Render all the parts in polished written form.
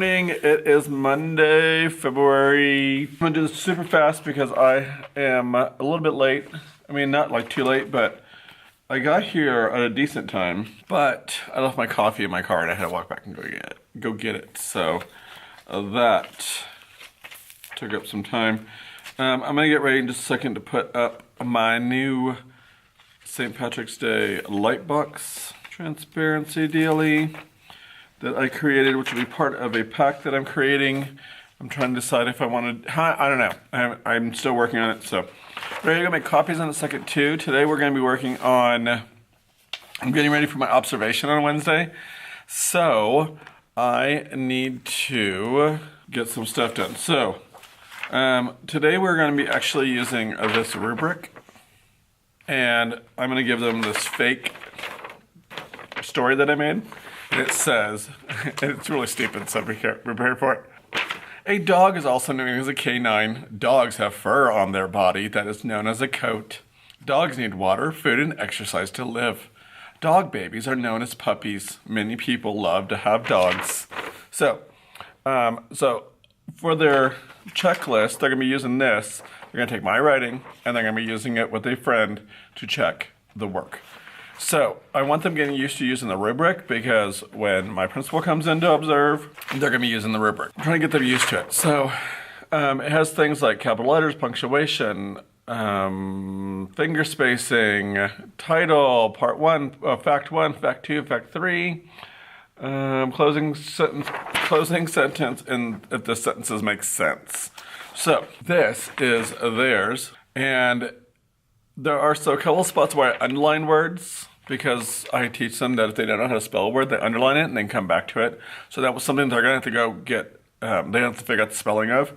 morning. It is Monday, February. I'm gonna do this super fast because I am a little bit late. I mean, not like too late, but I got here at a decent time. But I left my coffee in my car and I had to walk back and go get it. So that took up some time. I'm gonna get ready in just a second to put up my new St. Patrick's Day light box transparency dealie that I created, which will be part of a pack that I'm creating. I'm trying to decide if I want to, I don't know. I'm still working on it, so. We're gonna make copies in a second too. Today we're gonna be working on, I'm getting ready for my observation on Wednesday. So I need to get some stuff done. So today we're gonna be actually using this rubric, and I'm gonna give them this fake story that I made. And it says, and it's really stupid, so prepare for it. A dog is also known as a canine. Dogs have fur on their body that is known as a coat. Dogs need water, food, and exercise to live. Dog babies are known as puppies. Many people love to have dogs. So for their checklist, they're gonna be using this. They're gonna take my writing, and they're gonna be using it with a friend to check the work. So I want them getting used to using the rubric because when my principal comes in to observe, they're gonna be using the rubric. I'm trying to get them used to it. So it has things like capital letters, punctuation, finger spacing, title, part one, fact one, fact two, fact three, closing sentence, and if the sentences make sense. So this is theirs, and there are a couple spots where I underline words because I teach them that if they don't know how to spell a word, they underline it and then come back to it. So that was something they're gonna have to go get, they have to figure out the spelling of.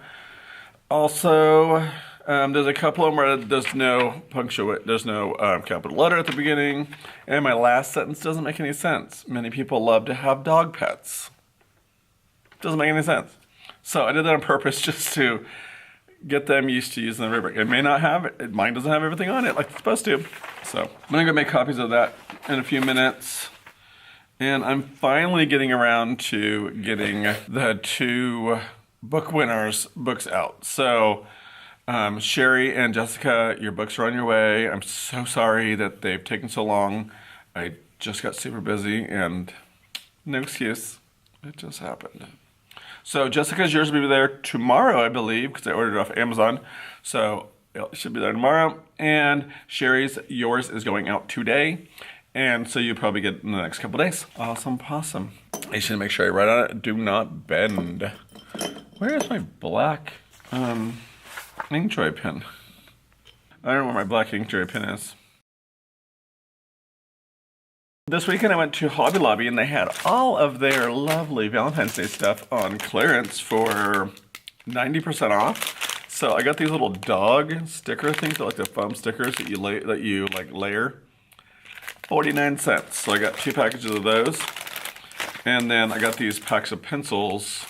Also, there's a couple of them where there's no there's no capital letter at the beginning, and my last sentence doesn't make any sense. Many people love to have dog pets. Doesn't make any sense. So I did that on purpose just to get them used to using the rubric. It may not have it, mine doesn't have everything on it like it's supposed to. So I'm gonna go make copies of that in a few minutes. And I'm finally getting around to getting the two book winners' books out. So Sherry and Jessica, your books are on your way. I'm so sorry that they've taken so long. I just got super busy and no excuse, it just happened. So Jessica's, yours will be there tomorrow, I believe, because I ordered it off Amazon. So it should be there tomorrow. And Sherry's, yours is going out today. And so you'll probably get it in the next couple days. Awesome possum. I should make sure I write on it, do not bend. Where is my black Inkjoy pen? I don't know where my black Inkjoy pen is. This weekend I went to Hobby Lobby and they had all of their lovely Valentine's Day stuff on clearance for 90% off. So I got these little dog sticker things, like the foam stickers that you layer. 49 cents. So I got 2 packages of those. And then I got these packs of pencils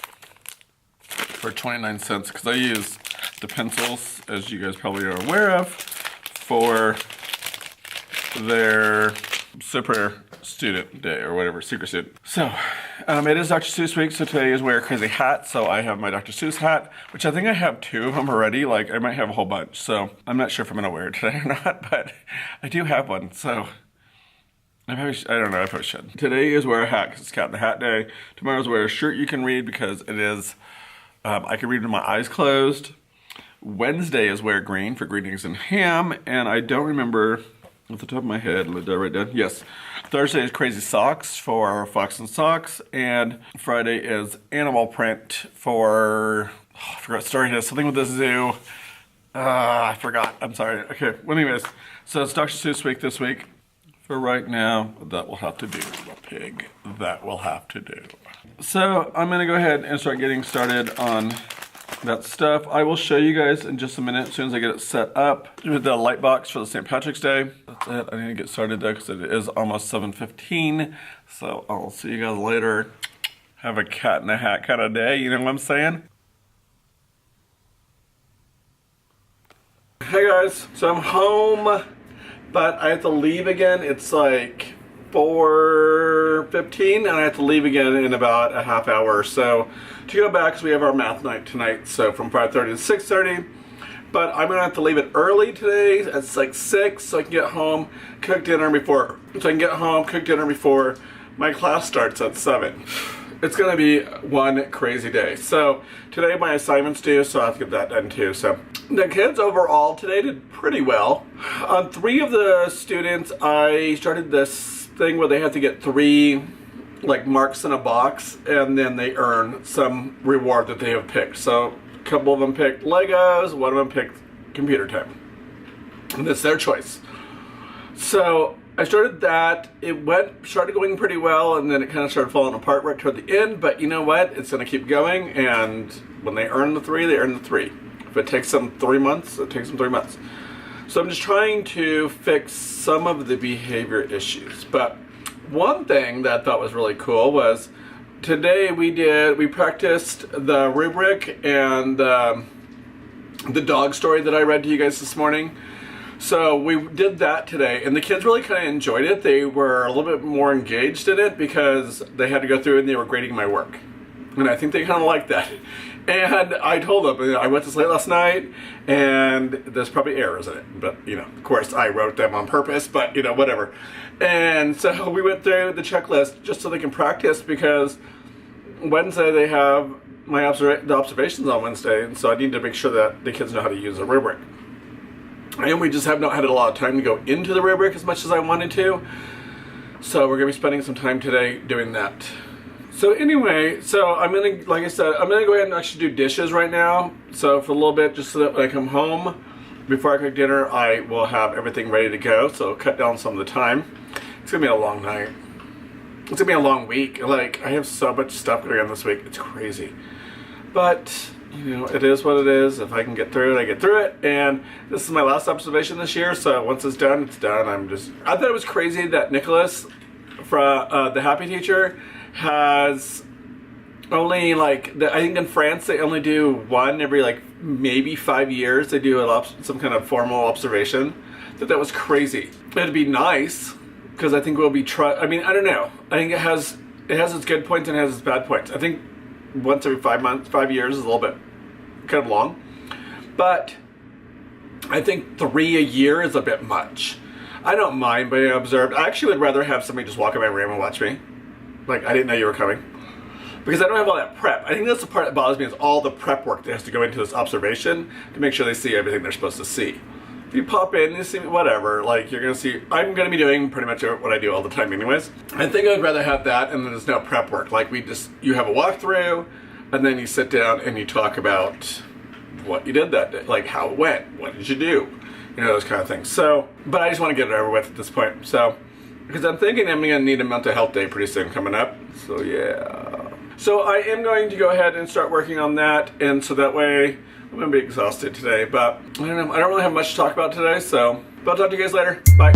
for 29 cents because I use the pencils, as you guys probably are aware of, for their super student day or whatever, secret student. So it is Dr. Seuss week, so today is wear a crazy hat. So I have my Dr. Seuss hat, which I think I have 2 of them already. Like I might have a whole bunch. So I'm not sure if I'm gonna wear it today or not, but I do have one. So I don't know, I probably should. Today is wear a hat because it's Cat in the Hat day. Tomorrow's wear a shirt you can read because it is, I can read with my eyes closed. Wednesday is wear green for green eggs and ham, and I don't remember off the top of my head, did I write down? Yes. Thursday is crazy socks for Fox and Socks, and Friday is animal print for, I forgot, story has something with the zoo. I forgot, I'm sorry. Okay, well anyways, so it's Dr. Seuss week this week. For right now, that will have to do, the pig, that will have to do. So I'm gonna go ahead and start getting started on that stuff. I will show you guys in just a minute as soon as I get it set up with the light box for the St. Patrick's Day. That's it. I need to get started though because it is almost 7:15. So I'll see you guys later. Have a cat in a hat kind of day, you know what I'm saying? Hey guys, so I'm home, but I have to leave again. It's like 4:15, and I have to leave again in about a half hour or so to go back because we have our math night tonight, so from 5:30 to 6:30. But I'm gonna have to leave it early today. It's like 6, so I can get home, cook dinner before. So I can get home, cook dinner before my class starts at 7. It's gonna be one crazy day. So today my assignment's due, so I have to get that done too. So the kids overall today did pretty well. On 3 of the students, I started this thing where they have to get 3 like marks in a box, and then they earn some reward that they have picked. So a couple of them picked Legos, one of them picked computer time, and it's their choice. So I started that. It started going pretty well, and then it kind of started falling apart right toward the end. But you know what? It's going to keep going, and when they earn the 3, they earn the 3. If it takes them 3 months, it takes them 3 months. So I'm just trying to fix some of the behavior issues. But one thing that I thought was really cool was today we practiced the rubric and the dog story that I read to you guys this morning. So we did that today, and the kids really kind of enjoyed it. They were a little bit more engaged in it because they had to go through and they were grading my work. And I think they kind of liked that. And I told them, I went to sleep last night, and there's probably errors in it. But, of course, I wrote them on purpose, but, whatever. And so we went through the checklist just so they can practice, because Wednesday they have the observations on Wednesday, and so I need to make sure that the kids know how to use the rubric. And we just have not had a lot of time to go into the rubric as much as I wanted to. So we're going to be spending some time today doing that. So anyway, like I said, I'm gonna go ahead and actually do dishes right now. So for a little bit, just so that when I come home, before I cook dinner, I will have everything ready to go. So it'll cut down some of the time. It's gonna be a long night. It's gonna be a long week. Like, I have so much stuff going on this week. It's crazy. But, it is what it is. If I can get through it, I get through it. And this is my last observation this year. So once it's done, it's done. I thought it was crazy that Nicholas, from the Happy Teacher, has only I think in France they only do one every maybe 5 years. They do some kind of formal observation. That was crazy. It'd be nice because I think we'll be I don't know. I think it has its good points and it has its bad points. I think once every 5 years is a little bit kind of long, but I think 3 a year is a bit much. I don't mind being observed. I actually would rather have somebody just walk in my room and watch me. I didn't know you were coming. Because I don't have all that prep. I think that's the part that bothers me, is all the prep work that has to go into this observation to make sure they see everything they're supposed to see. If you pop in, you see whatever, you're going to see, I'm going to be doing pretty much what I do all the time anyways. I think I'd rather have that, and then there's no prep work. You have a walkthrough, and then you sit down and you talk about what you did that day, how it went, what did you do, those kind of things. So, but I just want to get it over with at this point. So, because I'm thinking I'm going to need a mental health day pretty soon coming up. So yeah. So I am going to go ahead and start working on that. And so that way I'm going to be exhausted today. But I don't know. I don't really have much to talk about today. So I'll talk to you guys later. Bye.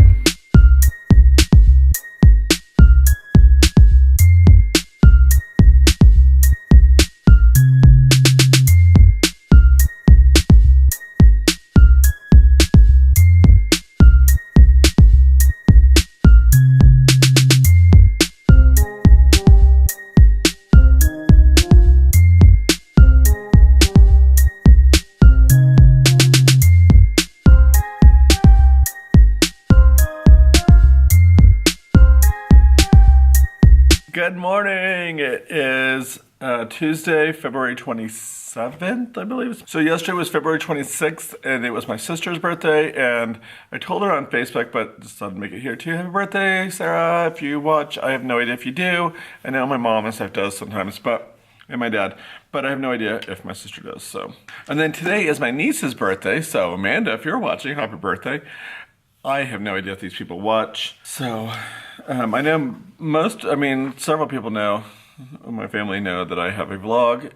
Good morning. It is Tuesday, February 27th, I believe. So yesterday was February 26th, and it was my sister's birthday, and I told her on Facebook, but just thought I'd make it here too. Happy birthday, Sarah. If you watch, I have no idea if you do. I know my mom and stuff does sometimes, and my dad, but I have no idea if my sister does. So, and then today is my niece's birthday, so Amanda, if you're watching, happy birthday. I have no idea if these people watch. So, I know several people know, my family know that I have a vlog,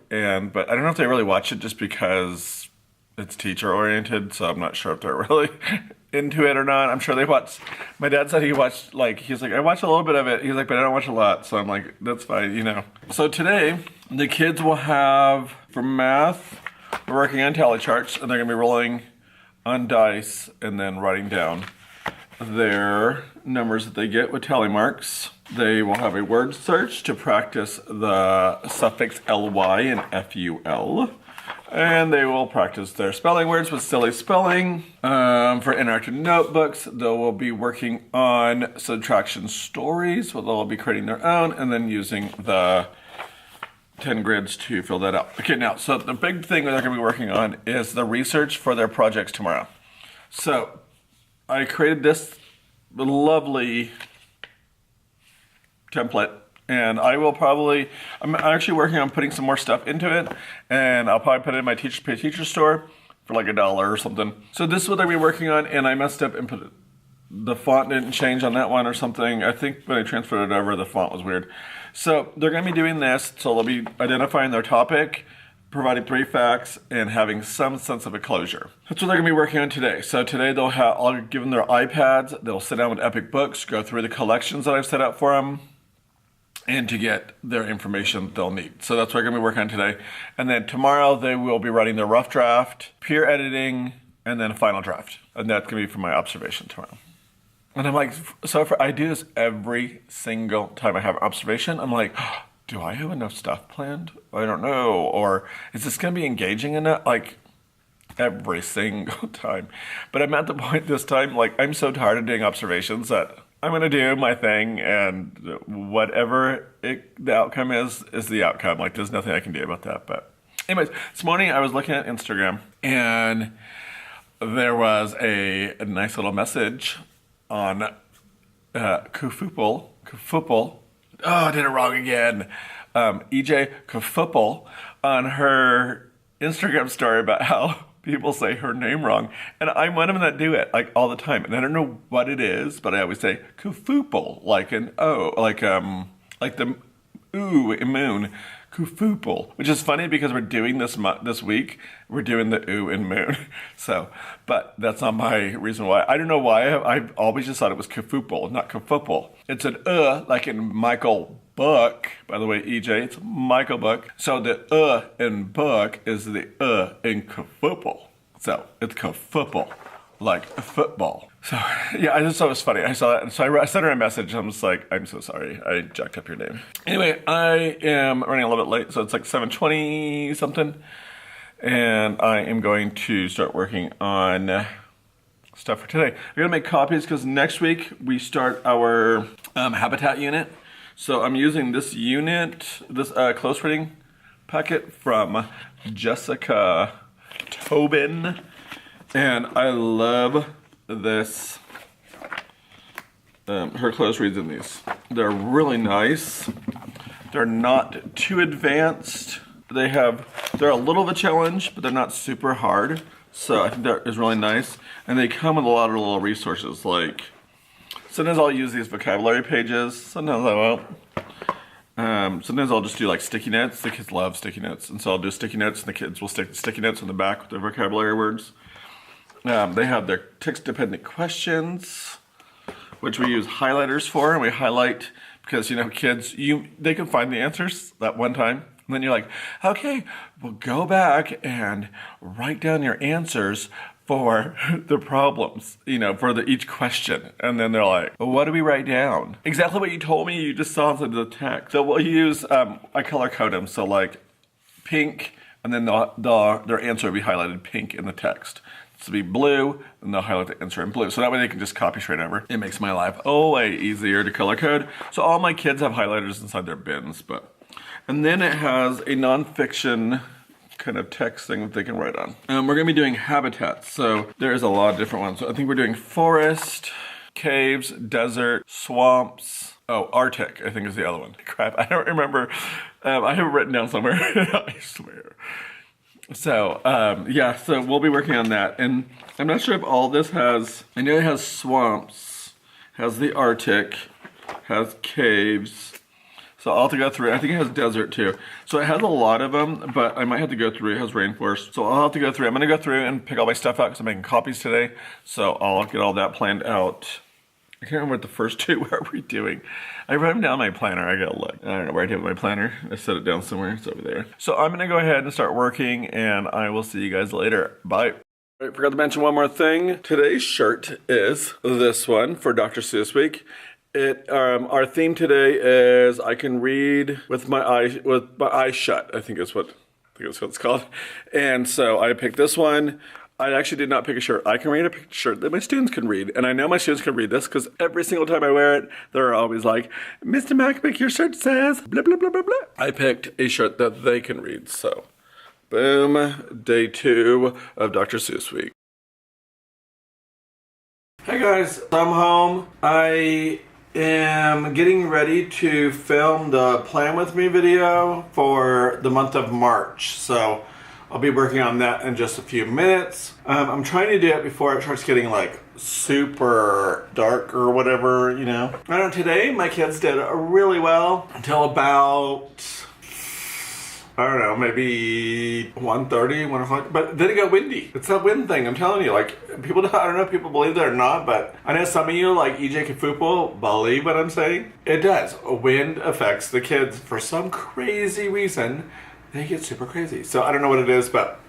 but I don't know if they really watch it just because it's teacher oriented, so I'm not sure if they're really into it or not. I'm sure they watch. My dad said he watched, he's like, I watched a little bit of it. He's like, but I don't watch a lot. So I'm like, that's fine, So today, the kids will have, for math, we're working on tally charts, and they're going to be rolling on dice and then writing down their numbers that they get with tally marks. They will have a word search to practice the suffix ly and ful. And they will practice their spelling words with silly spelling. For interactive notebooks, they will be working on subtraction stories, where they'll be creating their own and then using the 10 grids to fill that out. Okay, now, so the big thing that they're gonna be working on is the research for their projects tomorrow. So I created this lovely template. And I will probably, I'm actually working on putting some more stuff into it, and I'll probably put it in my teacher pay teacher store for like $1 or something. So this is what I'll be working on, and I messed up and put it, the font didn't change on that one or something. I think when I transferred it over, the font was weird. So they're gonna be doing this, so they'll be identifying their topic, providing 3 facts, and having some sense of a closure. That's what they're gonna be working on today. So today I'll give them their iPads, they'll sit down with Epic Books, go through the collections that I've set out for them, and to get their information they'll need. So that's what we're gonna be working on today. And then tomorrow they will be writing their rough draft, peer editing, and then a final draft. And that's gonna be for my observation tomorrow. And I'm like, I do this every single time I have an observation. I'm like, do I have enough stuff planned? I don't know. Or is this gonna be engaging enough? Like, every single time. But I'm at the point this time, like, I'm so tired of doing observations that I'm gonna do my thing, and whatever the outcome is the outcome. Like, there's nothing I can do about that. But anyways, this morning I was looking at Instagram, and there was a nice little message on Kufupal. Oh, I did it wrong again. EJ Kufupal on her Instagram story about how people say her name wrong, and I'm one of them that do it like all the time, and I don't know what it is, but I always say Kufupal, like an O, like the ooh in moon, Kufupal, which is funny because we're doing this week, we're doing the ooh in moon. So, but that's not my reason why. I don't know why. I've always just thought it was Kufupal, not Kufupal. It's an like in Michael Book. By the way, EJ, it's Michael Book. So the in book is the in Kufupal. So it's Kufupal, like a football. So yeah, I just thought it was funny. I saw that, and so I sent her a message. I'm just like, I'm so sorry, I jacked up your name. Anyway, I am running a little bit late, so it's like 7:20 something, and I am going to start working on stuff for today. We're gonna make copies because next week we start our habitat unit. So I'm using this unit, this close reading packet from Jessica Tobin, and I love this, her close reads in these. They're really nice. They're not too advanced. They're a little of a challenge, but they're not super hard. So I think that is really nice. And they come with a lot of little resources, like, sometimes I'll use these vocabulary pages, sometimes I won't. Sometimes I'll just do like sticky notes. The kids love sticky notes. And so I'll do sticky notes, and the kids will stick the sticky notes on the back with their vocabulary words. They have their text-dependent questions, which we use highlighters for, and we highlight because, you know, kids, they can find the answers that one time, and then you're like, okay, well, go back and write down your answers for the problems, you know, for each question. And then they're like, well, what do we write down? Exactly what you told me, you just saw inside the text. So we'll use, I color code them, so like pink, and then their answer will be highlighted pink in the text. To be blue, and they'll highlight the answer in blue. So that way they can just copy straight over. It makes my life way easier to color code. So all my kids have highlighters inside their bins, and then it has a nonfiction kind of text thing that they can write on. We're gonna be doing habitats. So there's a lot of different ones. So I think we're doing forest, caves, desert, swamps. Oh, Arctic, I think is the other one. Crap, I don't remember. I have it written down somewhere, I swear. So, yeah, so we'll be working on that. And I'm not sure if all this has, I know it has swamps, has the Arctic, has caves. So I'll have to go through, I think it has desert too. So it has a lot of them, but I might have to go through, it has rainforest. So I'll have to go through, I'm gonna go through and pick all my stuff out because I'm making copies today. So I'll get all that planned out. I can't remember what the first two are we doing. I wrote them down in my planner, I gotta look. I don't know where I have my planner. I set it down somewhere, it's over there. So I'm gonna go ahead and start working, and I will see you guys later. Bye. I forgot to mention one more thing. Today's shirt is this one for Dr. Seuss Week. Our theme today is I can read with my eyes shut. I think that's what it's called. And so I picked this one. I actually did not pick a shirt. I can read. I picked a shirt that my students can read. And I know my students can read this because every single time I wear it, they're always like, Mr. Macbick, your shirt says blah, blah, blah, blah, blah. I picked a shirt that they can read. So, boom, day 2 of Dr. Seuss Week. Hey guys, I'm home. I am getting ready to film the Plan With Me video for the month of March. So I'll be working on that in just a few minutes. I'm trying to do it before it starts getting like super dark or whatever, you know. I don't know, today my kids did really well until about, I don't know, maybe 1:30, 1 o'clock, but then it got windy. It's that wind thing, I'm telling you, like, people, I don't know if people believe that or not, but I know some of you, like EJ Kafupo, believe what I'm saying. It does. Wind affects the kids for some crazy reason. They get super crazy. So I don't know what it is, but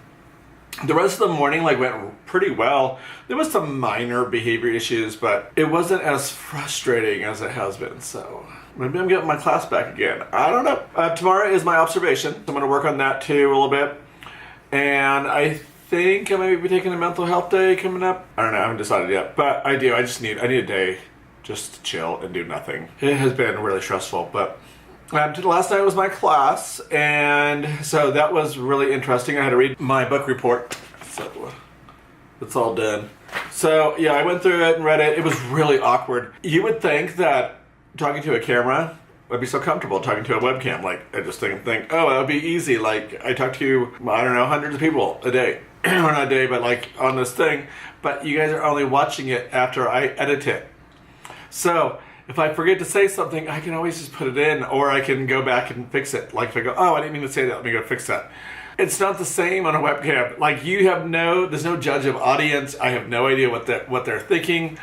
the rest of the morning like went pretty well. There was some minor behavior issues, but it wasn't as frustrating as it has been. So maybe I'm getting my class back again. I don't know. Tomorrow is my observation. So I'm going to work on that too a little bit. And I think I might be taking a mental health day coming up. I don't know. I haven't decided yet, but I do. I need a day just to chill and do nothing. It has been really stressful, but last night was my class, and so that was really interesting. I had to read my book report, so it's all done. So yeah, I went through it and read it. It was really awkward. You would think that talking to a camera would be so comfortable, talking to a webcam. Like, I just think, oh, that would be easy. Like, I talk to, I don't know, hundreds of people a day. Or not a day, but like on this thing. But you guys are only watching it after I edit it. So if I forget to say something, I can always just put it in, or I can go back and fix it. Like if I go, oh, I didn't mean to say that, let me go fix that. It's not the same on a webcam. Like there's no judge of audience. I have no idea what they're thinking.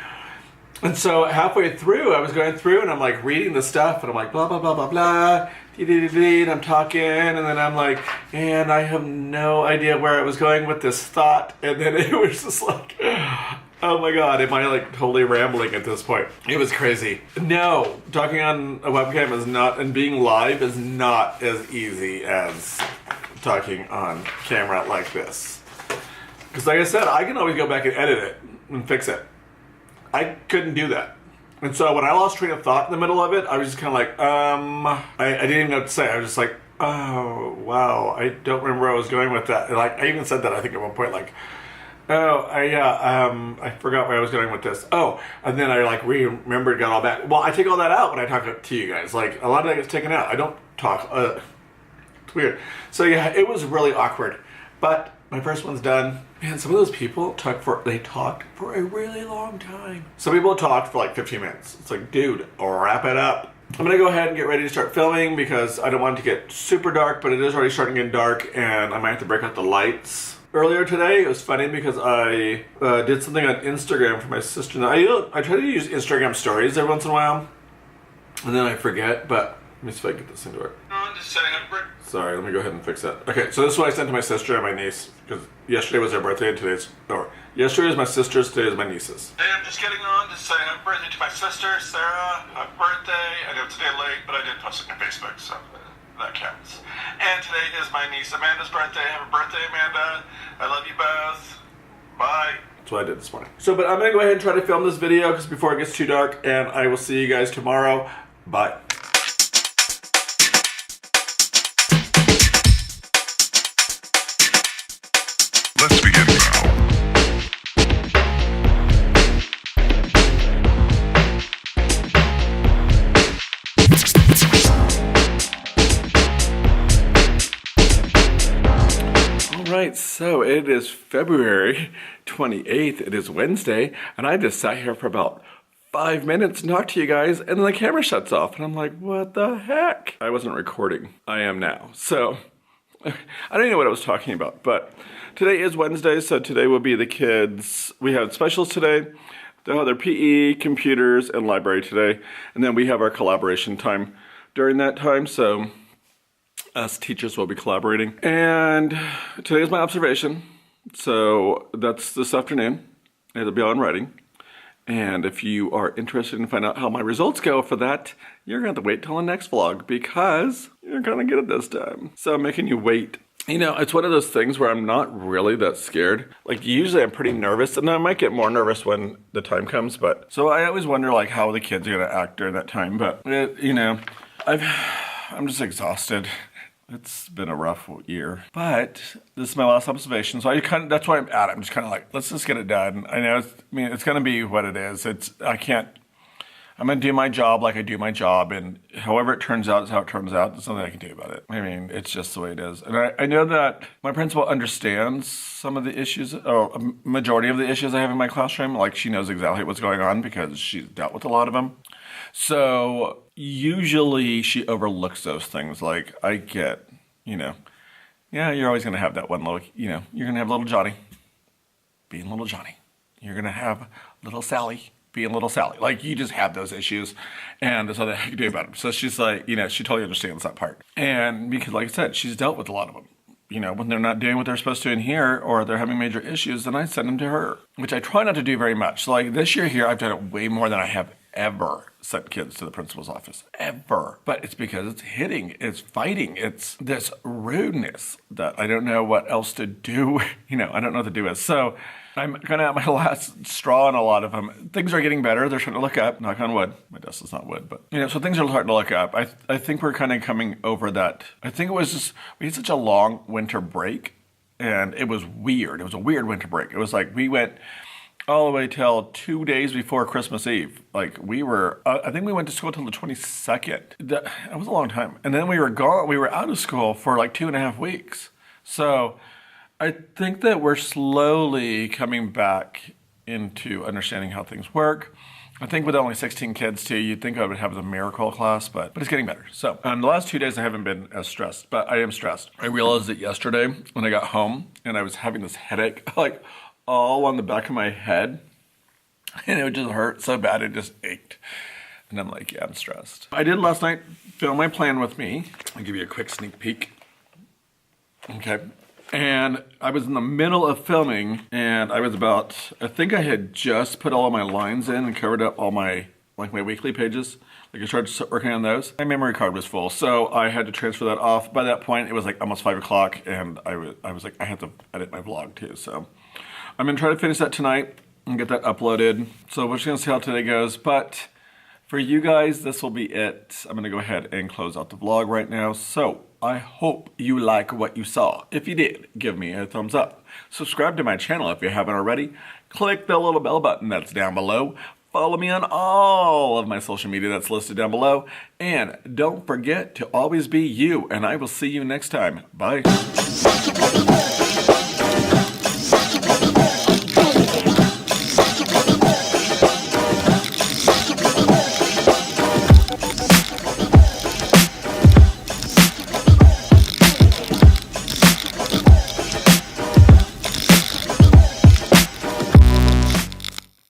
And so halfway through, I was going through and I'm like reading the stuff and I'm like, blah, blah, blah, blah, blah, and I'm talking, and then I'm like, and I have no idea where I was going with this thought. And then it was just like, oh my God, am I like totally rambling at this point? It was crazy. No, talking on a webcam is not, and being live is not as easy as talking on camera like this. Because like I said, I can always go back and edit it and fix it. I couldn't do that. And so when I lost train of thought in the middle of it, I was just kind of like, I didn't even know what to say. I was just like, oh, wow, I don't remember where I was going with that. And like, I even said that, I think at one point, like, oh, I forgot where I was going with this. Oh, and then I like remembered, got all that. Well, I take all that out when I talk to you guys. Like, a lot of that gets taken out. I don't talk. It's weird. So yeah, it was really awkward. But my first one's done. Man, some of those people talked for a really long time. Some people talked for like 15 minutes. It's like, dude, wrap it up. I'm gonna go ahead and get ready to start filming because I don't want it to get super dark, but it is already starting to get dark and I might have to break out the lights. Earlier today, it was funny because I did something on Instagram for my sister. Now, I try to use Instagram stories every once in a while, and then I forget, but let me see if I get this into it. Sorry, let me go ahead and fix that. Okay, so this is what I sent to my sister and my niece, because yesterday was their birthday and yesterday is my sister's, today is my niece's. Hey, I'm just getting on to say happy birthday to my sister, Sarah. Happy birthday. I know it's a day late, but I did post it on Facebook, so that counts. And today is my niece Amanda's birthday. Happy birthday, Amanda. I love you both. Bye. That's what I did this morning. So, but I'm going to go ahead and try to film this video because before it gets too dark, and I will see you guys tomorrow. Bye. Let's begin now. Alright, so it is February 28th, it is Wednesday, and I just sat here for about 5 minutes and talked to you guys, and then the camera shuts off, and I'm like, what the heck? I wasn't recording. I am now. So, I don't even know what I was talking about, but today is Wednesday, so today will be the kids. We have specials today. They'll have their PE, computers, and library today, and then we have our collaboration time during that time, so us teachers will be collaborating. And today is my observation. So that's this afternoon. It'll be on writing. And if you are interested in finding out how my results go for that, you're going to have to wait till the next vlog because you're going to get it this time. So I'm making you wait. You know, it's one of those things where I'm not really that scared. Like, usually I'm pretty nervous, and I might get more nervous when the time comes, but... So I always wonder, like, how the kids are going to act during that time, but, you know, I'm just exhausted. It's been a rough year, but this is my last observation, so that's why I'm at it. I'm just kind of like, let's just get it done. I know, it's going to be what it is. I'm going to do my job like I do my job, and however it turns out is how it turns out. There's nothing I can do about it. I mean, it's just the way it is. And I know that my principal understands some of the issues, or a majority of the issues I have in my classroom. Like, she knows exactly what's going on because she's dealt with a lot of them. So usually she overlooks those things. Like, I get, you know, yeah, you're always going to have that one little, you know, you're going to have little Johnny being little Johnny. You're going to have little Sally being little Sally. Like, you just have those issues, and there's nothing you can do about them. So she's like, you know, she totally understands that part. And because, like I said, she's dealt with a lot of them. You know, when they're not doing what they're supposed to in here, or they're having major issues, then I send them to her, which I try not to do very much. So, like, this year here, I've done it way more than I have ever sent kids to the principal's office. Ever. But it's because it's hitting, it's fighting, it's this rudeness that I don't know what else to do. You know, I don't know what to do with. So I'm kind of at my last straw on a lot of them. Things are getting better. They're starting to look up. Knock on wood. My desk is not wood, but, you know, so things are starting to look up. I think we're kind of coming over that. I think it was just, we had such a long winter break, and it was weird. It was a weird winter break. It was like we went all the way till 2 days before Christmas Eve. Like, we were, I think we went to school till the 22nd. That was a long time. And then we were gone. We were out of school for like 2.5 weeks. So I think that we're slowly coming back into understanding how things work. I think with only 16 kids too, you'd think I would have the miracle class, but it's getting better. So the last 2 days I haven't been as stressed, but I am stressed. I realized it yesterday when I got home and I was having this headache, like all on the back of my head, and it would just hurt so bad it just ached. And I'm like, yeah, I'm stressed. I did last night film my plan with me. I'll give you a quick sneak peek. Okay. And I was in the middle of filming, and I was I think I had just put all of my lines in and covered up all my, like, my weekly pages. Like, I started working on those. My memory card was full, so I had to transfer that off. By that point, it was like almost 5 o'clock, and I was like, I have to edit my vlog too. So I'm gonna try to finish that tonight and get that uploaded. So we're just gonna see how today goes. But for you guys, this will be it. I'm gonna go ahead and close out the vlog right now. So I hope you like what you saw. If you did, give me a thumbs up. Subscribe to my channel if you haven't already. Click the little bell button that's down below. Follow me on all of my social media that's listed down below. And don't forget to always be you, and I will see you next time. Bye.